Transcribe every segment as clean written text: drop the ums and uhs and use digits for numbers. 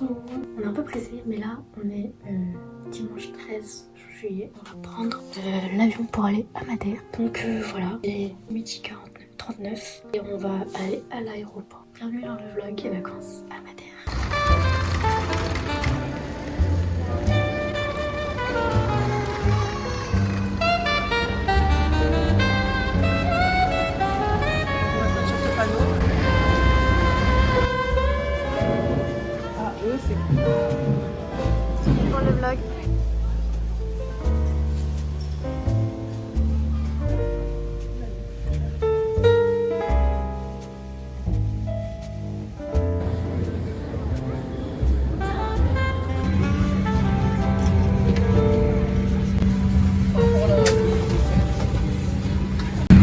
Bonjour. On est un peu pressé, mais là on est dimanche 13 juillet. On va prendre l'avion pour aller à Madère. Donc voilà, il est midi 39 et on va aller à l'aéroport. Bienvenue dans le vlog des vacances à Madère. Pour le vlog.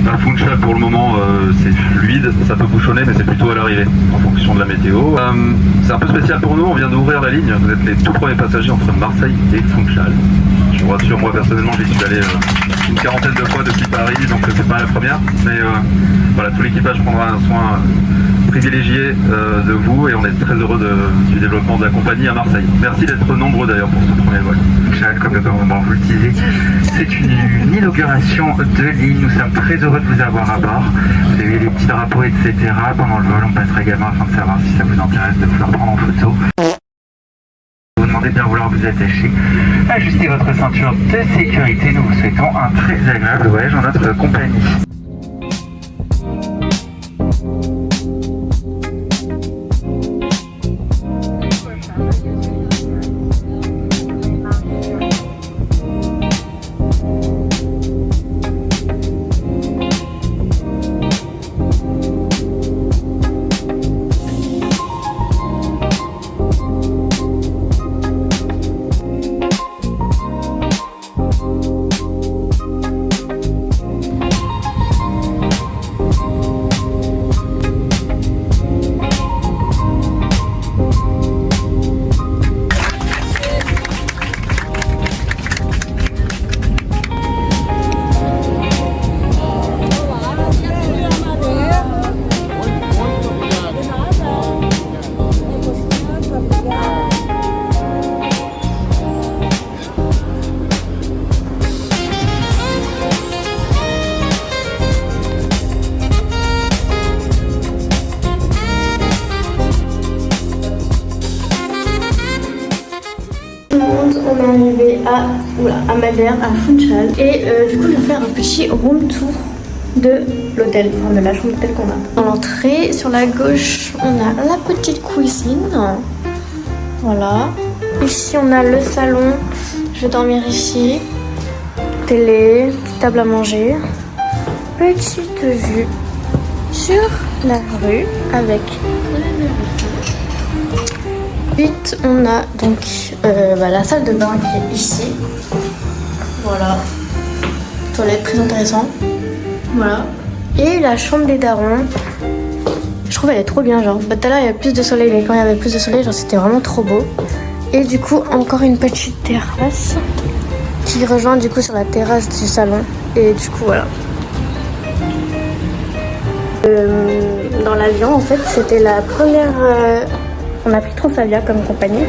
À Funchal pour le moment c'est fluide, ça peut bouchonner mais c'est plutôt à l'arrivée en fonction de la météo. C'est un peu spécial pour nous, on vient d'ouvrir la ligne, vous êtes les tout premiers passagers entre Marseille et Funchal. Je vous rassure, moi personnellement j'y suis allé une quarantaine de fois depuis Paris, donc c'est pas la première. Mais voilà, tout l'équipage prendra un soin privilégié de vous et on est très heureux du développement de la compagnie à Marseille. Merci d'être nombreux d'ailleurs pour ce premier vol. Funchal, comme le gouvernement vous le disait, c'est une inauguration de ligne. Nous sommes très heureux de vous avoir à bord. Vous avez les petits drapeaux, etc. Pendant le vol, on passera également afin de savoir si ça vous intéresse de pouvoir prendre en photo. Vous demandez de bien vouloir vous attacher. Ajustez votre ceinture de sécurité. Nous vous souhaitons un très agréable voyage en notre compagnie. On est arrivé à Madère, à Funchal, et du coup je vais faire un petit room tour de l'hôtel, enfin de la chambre d'hôtel qu'on a. Dans l'entrée, sur la gauche, on a la petite cuisine, voilà. Ici on a le salon, je vais dormir ici, télé, petite table à manger, petite vue sur la rue avec Ensuite, on a donc la salle de bain qui est ici. Voilà. Toilette très intéressant. Voilà. Et la chambre des darons. Je trouve elle est trop bien, genre. Tout à l'heure il y avait plus de soleil, mais quand il y avait plus de soleil, genre c'était vraiment trop beau. Et du coup, encore une petite terrasse qui rejoint du coup sur la terrasse du salon. Et du coup, voilà. Dans l'avion, en fait, c'était la première. On a pris Transavia comme compagnie.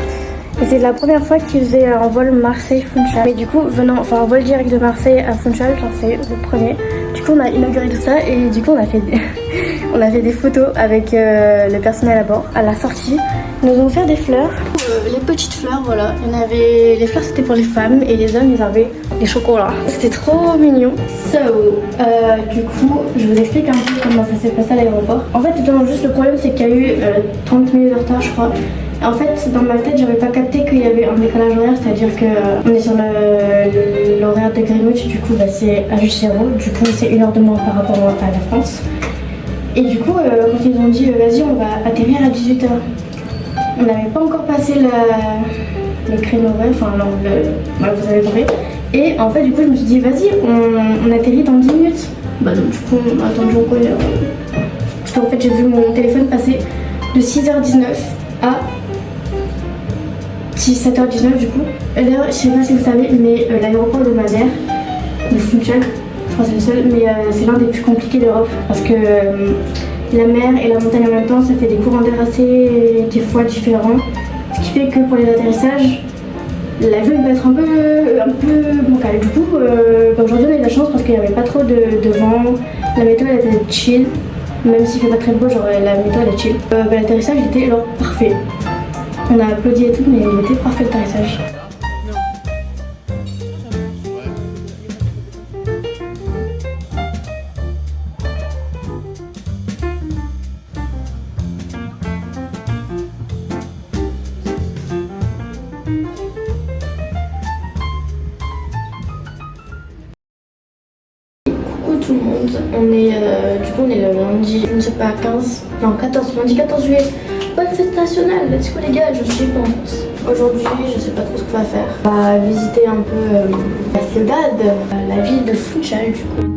Et c'est la première fois qu'ils faisaient un vol Marseille-Funchal. Mais du coup, un vol direct de Marseille à Funchal, genre c'est le premier. Du coup, on a inauguré tout ça et du coup, on a fait des photos avec le personnel à bord. À la sortie, ils nous ont offert des fleurs. Les petites fleurs, voilà. Les fleurs, c'était pour les femmes et les hommes, ils avaient des chocolats. C'était trop mignon. Du coup, je vous explique un peu comment ça s'est passé à l'aéroport. En fait, juste le problème, c'est qu'il y a eu 30 minutes de retard, je crois. En fait, dans ma tête, j'avais pas capté qu'il y avait un décalage horaire, c'est-à-dire qu'on est sur l'horaire de Greenwich, du coup, c'est à juste 0. Du coup, c'est 1 heure de moins par rapport à la France. Et du coup, quand ils ont dit, vas-y, on va atterrir à 18h. On n'avait pas encore passé le créneau horaire, enfin, non, vous avez compris. Et en fait, du coup, je me suis dit, vas-y, on atterrit dans 10 minutes. Bah, donc, du coup, on a attendu encore 1 heure. Parce qu'en fait, j'ai vu mon téléphone passer de 6h19 à 7h19 du coup. D'ailleurs, je sais pas si vous savez, mais l'aéroport de Madère, de Funchal, je crois que c'est le seul, mais c'est l'un des plus compliqués d'Europe parce que la mer et la montagne en même temps, ça fait des courants d'air assez des fois différents. Ce qui fait que pour les atterrissages, l'avion peut être un peu bancal. Du coup, aujourd'hui on a eu de la chance parce qu'il n'y avait pas trop de vent. La météo elle était chill, même s'il fait pas très beau, genre la météo elle est chill. L'atterrissage était genre parfait. On a applaudi et tout, mais il était parfait l'atterrissage. Coucou tout le monde, on est le lundi, je ne sais pas, 14 juillet. Bonne fête nationale, let's go les gars, je suis en France. Aujourd'hui, je sais pas trop ce qu'on va faire. On va visiter un peu la ciudad, la ville de Funchal du coup.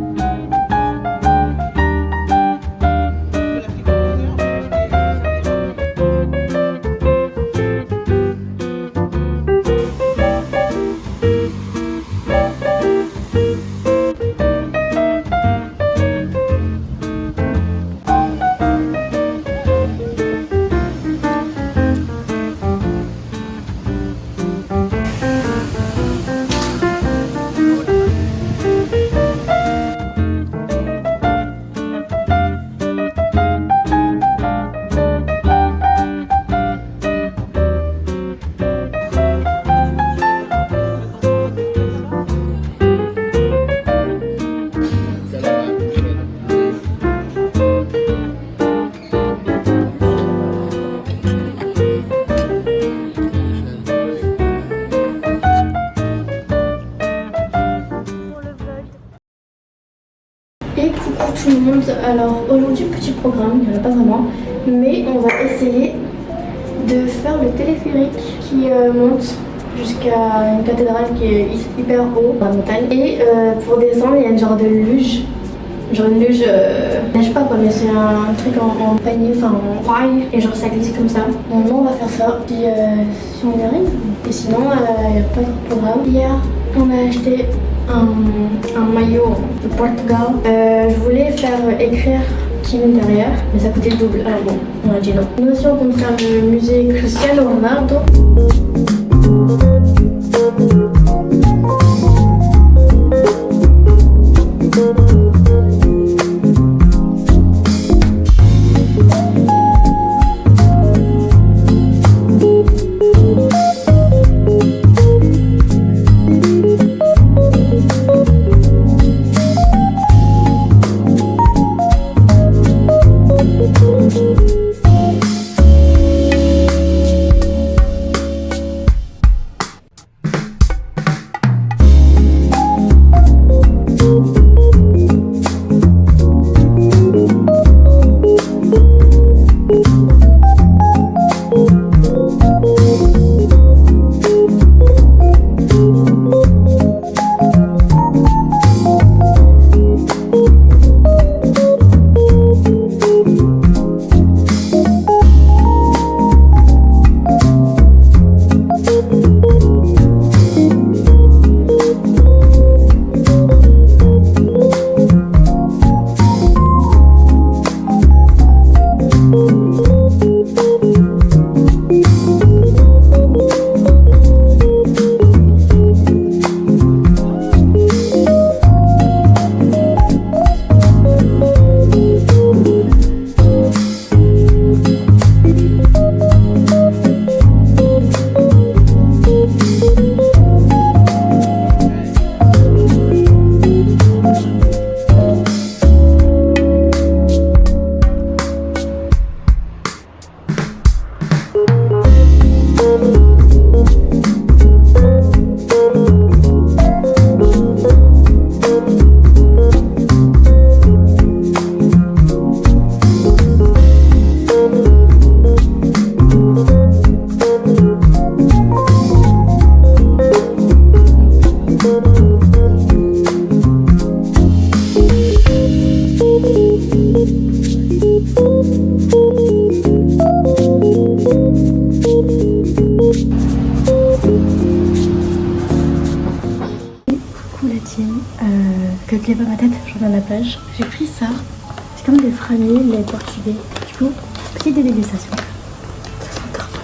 Et coucou tout le monde, alors aujourd'hui petit programme, il n'y en a pas vraiment, mais on va essayer de faire le téléphérique qui monte jusqu'à une cathédrale qui est hyper haut dans la montagne. Et pour descendre il y a une genre de luge, je sais pas quoi, mais c'est un truc en panier, enfin en rail, et genre ça glisse comme ça. Donc on va faire ça, puis si on y arrive, et sinon il n'y a pas de programme. Hier on a acheté un maillot de Portugal. Je voulais faire écrire Kim derrière, mais ça coûtait le double. Alors bon, on a dit non. Nous aussi on compte faire le musée Cristiano Ronaldo. Calculez pas ma tête, je reviens à la plage. J'ai pris ça, c'est comme des franis, les portugais. Du coup, petite dégustation. Ça sent encore bon.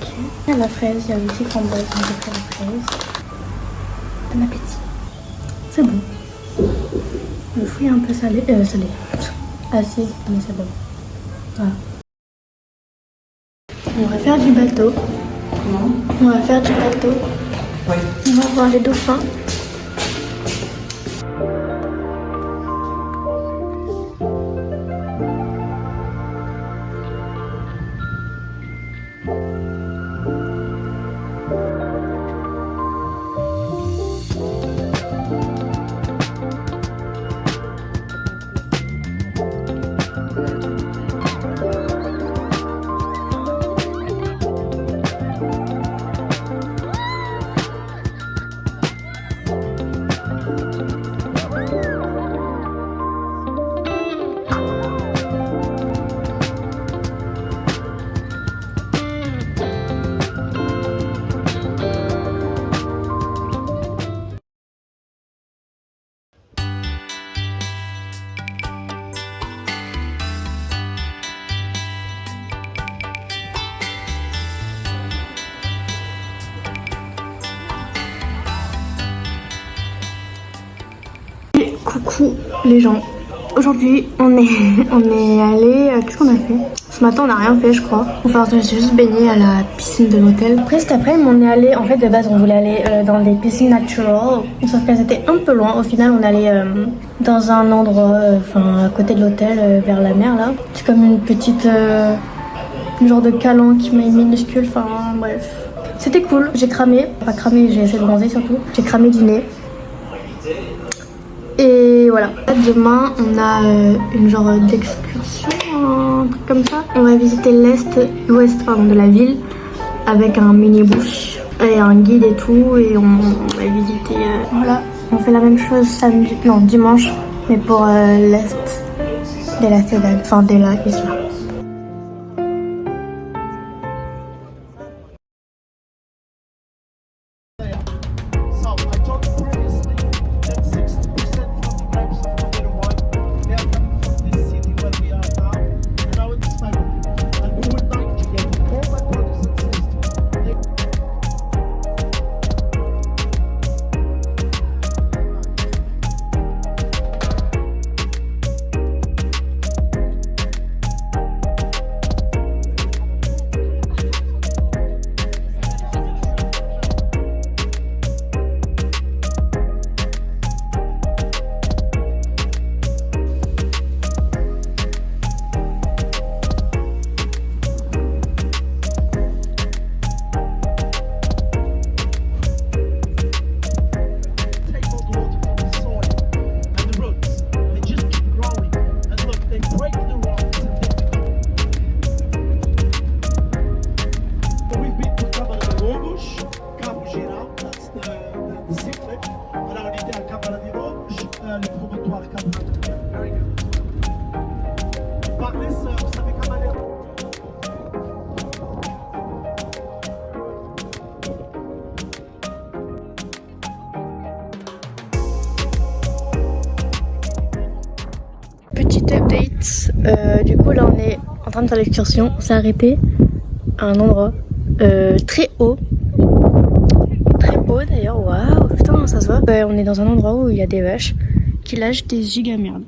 Ok. Il y a la fraise, il y a aussi framboise, donc j'ai pris la fraise. Bon appétit. C'est bon. Le fruit est un peu salé, acide, mais c'est bon. Voilà. On va faire du bateau. Comment? On va faire du bateau. Oui. On va voir les dauphins. Coucou les gens, aujourd'hui on est allé, qu'est-ce qu'on a fait? Ce matin on n'a rien fait je crois, enfin on s'est juste baigné à la piscine de l'hôtel. Après cet après-midi on est allé, en fait de base on voulait aller dans des piscines naturelles, sauf qu'elles étaient un peu loin. Au final on allait dans un endroit, enfin à côté de l'hôtel, vers la mer là. C'est comme une petite, une genre de calanque mais minuscule, enfin bref. C'était cool, j'ai cramé, pas cramé, j'ai essayé de bronzer surtout, j'ai cramé du nez. Et voilà, demain on a une genre d'excursion, un truc comme ça. On va visiter l'ouest de la ville avec un minibus et un guide et tout. Et on va visiter, voilà, on fait la même chose dimanche, mais pour l'est de la ciudad, enfin de la isla. Petite update, du coup là on est en train de faire l'excursion, on s'est arrêté à un endroit très haut d'ailleurs, waouh putain ça se voit. On est dans un endroit où il y a des vaches qui lâchent des giga merdes.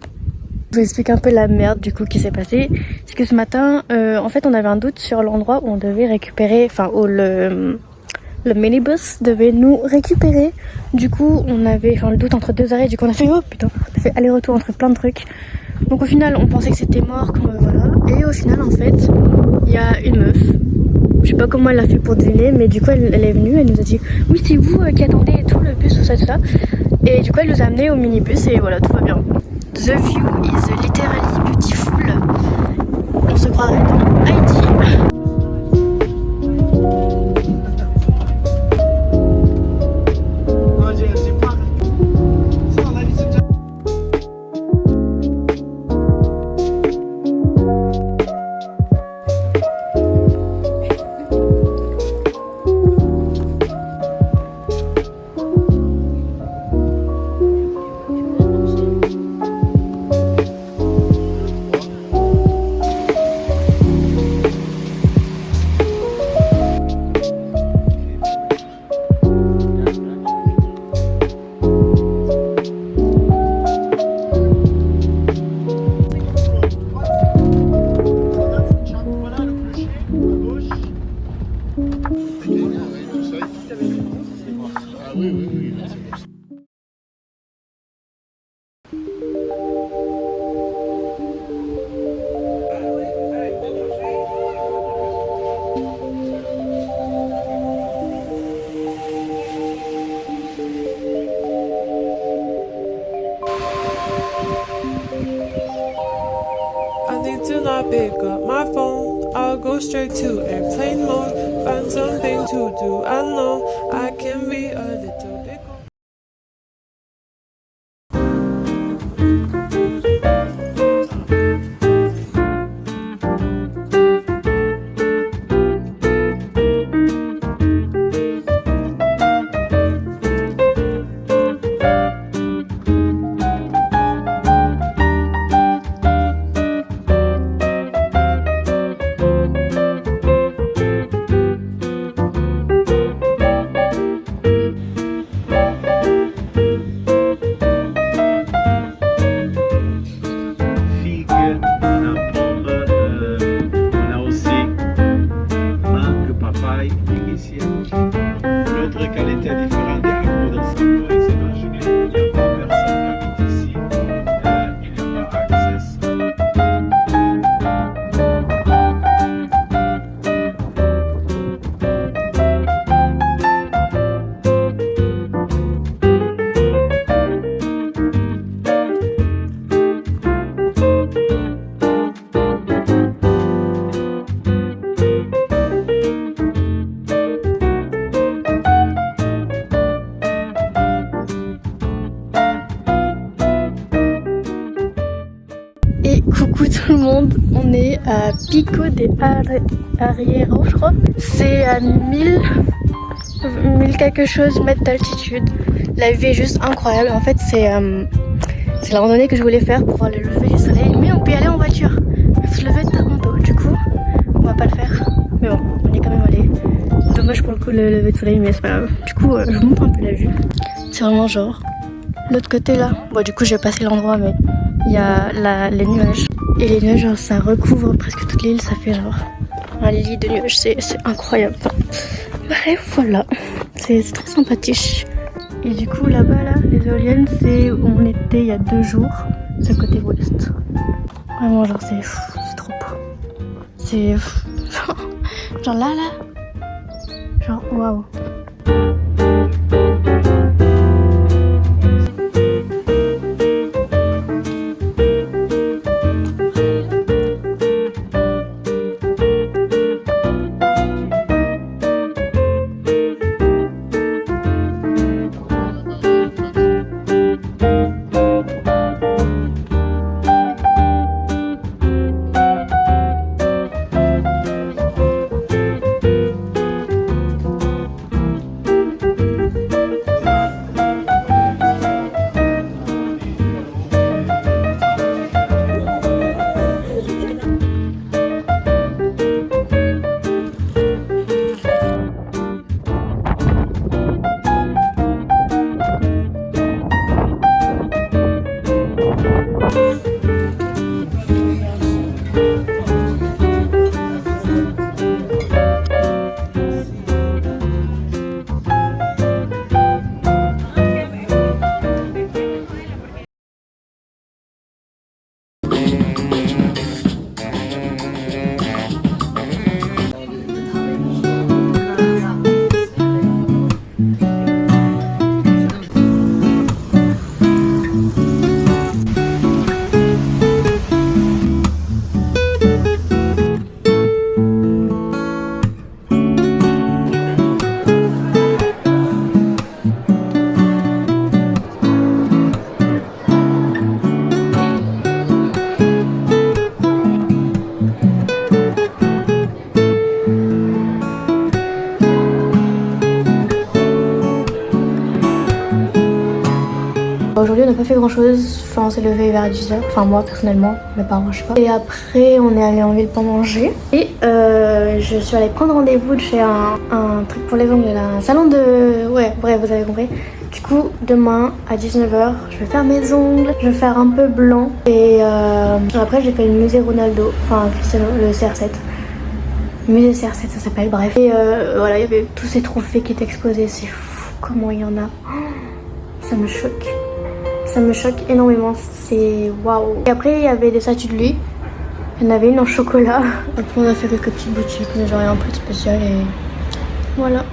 Je vous explique un peu la merde du coup qui s'est passée. C'est que ce matin en fait on avait un doute sur l'endroit où on devait récupérer, enfin où le minibus devait nous récupérer. Du coup on avait le doute entre deux arrêts, du coup on a fait oh putain, on a fait aller-retour entre plein de trucs. Donc au final on pensait que c'était mort, voilà. Et au final en fait il y a une meuf, je sais pas comment elle a fait pour deviner, mais du coup elle est venue, elle nous a dit oui c'est vous qui attendez et tout, le bus, tout ça. Et du coup elle nous a amené au minibus et voilà, tout va bien. The view is literally beautiful. On se croirait dans Haïti. I need to not pick up my phone. I'll go straight to airplane mode. Find something to do. I know I can be a little bit cold. Et coucou tout le monde, on est à Pico de Arriero, je crois. C'est à 1000 quelque chose mètres d'altitude. La vue est juste incroyable. En fait, c'est la randonnée que je voulais faire pour voir le lever du soleil. Mais on peut y aller en voiture. Il faut se lever tellement tôt. Du coup, on va pas le faire. Mais bon, on est quand même allé. Dommage pour le coup le lever de soleil, mais c'est pas grave. Du coup, je vous montre un peu la vue. C'est vraiment genre l'autre côté là. Bon, du coup, je vais passer l'endroit, mais il y a les nuages. Et les nuages, genre, ça recouvre presque toute l'île. Ça fait genre un lit de nuages. C'est incroyable. Enfin, bref, voilà. C'est trop sympathique. Et du coup, là-bas, là, les éoliennes, c'est où on était il y a 2 jours. C'est côté ouest. Vraiment, genre, c'est trop beau. C'est genre là. Genre, waouh. Aujourd'hui on n'a pas fait grand chose, enfin on s'est levé vers 10h, enfin moi personnellement, mes parents je sais pas. Et après on est allé en ville pour manger. Et je suis allée prendre rendez-vous chez un truc pour les ongles là, un salon de... Ouais bref vous avez compris. Du coup demain à 19h je vais faire mes ongles, je vais faire un peu blanc. Et après j'ai fait le musée Ronaldo, enfin Cristiano, le CR7. Musée CR7 ça s'appelle, bref. Et voilà, il y avait tous ces trophées qui étaient exposés, c'est fou comment il y en a. Ça me choque. Ça me choque énormément, c'est waouh. Et après il y avait des statues de lui. Il y en avait une en chocolat. Après on a fait quelques petites boutiques, mais genre rien plus de spécial et voilà.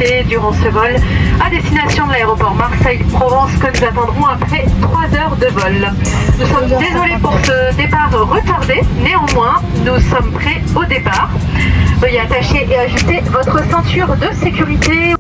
sécurité durant ce vol à destination de l'aéroport Marseille-Provence que nous attendrons après 3 heures de vol. Nous sommes désolés pour ce départ retardé, néanmoins nous sommes prêts au départ. Veuillez attacher et ajuster votre ceinture de sécurité.